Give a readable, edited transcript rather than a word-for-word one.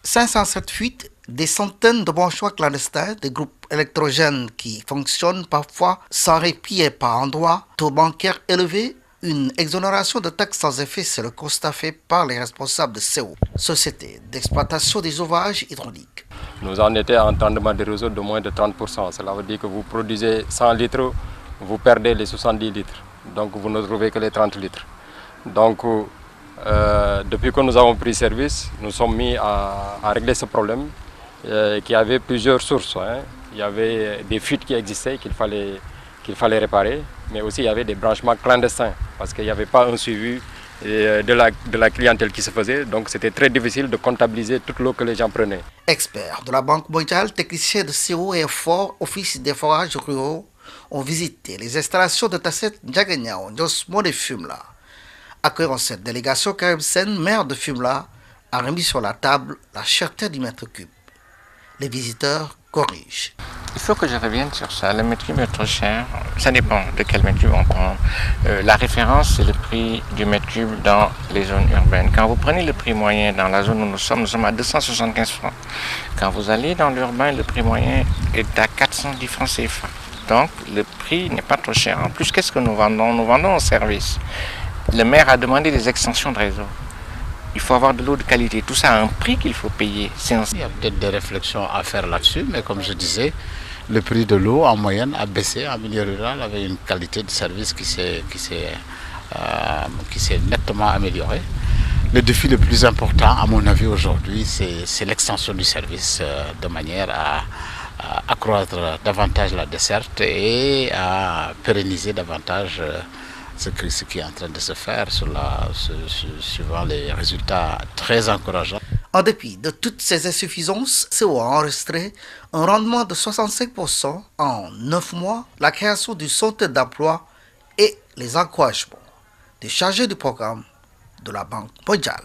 507 fuites, des centaines de branchements clandestins, des groupes électrogènes qui fonctionnent parfois sans répit et par endroits, taux bancaires élevés, une exonération de taxes sans effet, c'est le constat fait par les responsables de CO, Société d'exploitation des ouvrages hydrauliques. Nous en étions en rendement de réseau de moins de 30%. Cela veut dire que vous produisez 100 litres, vous perdez les 70 litres. Donc vous ne trouvez que les 30 litres. Donc depuis que nous avons pris service, nous sommes mis à régler ce problème qui avait plusieurs sources. Il y avait des fuites qui existaient qu'il fallait réparer, mais aussi il y avait des branchements clandestins parce qu'il n'y avait pas un suivi de la clientèle qui se faisait. Donc c'était très difficile de comptabiliser toute l'eau que les gens prenaient. Experts de la Banque mondiale, techniciens de CO et FOR, Office des forages ruraux, ont visité les installations de Tasset Ndiaganyao, Ndiosmo de Fumla. Accueillant cette délégation, Karim Sen, maire de Fumla, a remis sur la table la cherté du mètre cube. Les visiteurs corrigent. Il faut que je revienne sur ça. Le mètre cube est trop cher. Ça dépend de quel mètre cube on prend. La référence, c'est le prix du mètre cube dans les zones urbaines. Quand vous prenez le prix moyen dans la zone où nous sommes à 275 francs. Quand vous allez dans l'urbain, le prix moyen est à 410 francs CFA. Donc, le prix n'est pas trop cher. En plus, qu'est-ce que nous vendons? Nous vendons un service. Le maire a demandé des extensions de réseau. Il faut avoir de l'eau de qualité. Tout ça a un prix qu'il faut payer. Il y a peut-être des réflexions à faire là-dessus, mais comme je disais, le prix de l'eau en moyenne a baissé en milieu rural avec une qualité de service qui s'est nettement améliorée. Le défi le plus important, à mon avis, aujourd'hui, c'est l'extension du service de manière à accroître davantage la desserte et à pérenniser davantage ce qui est en train de se faire suivant les résultats très encourageants. En dépit de toutes ces insuffisances, CO a enregistré un rendement de 65% en 9 mois, la création d'une centaine d'emplois et les encouragements des chargés du programme de la Banque mondiale.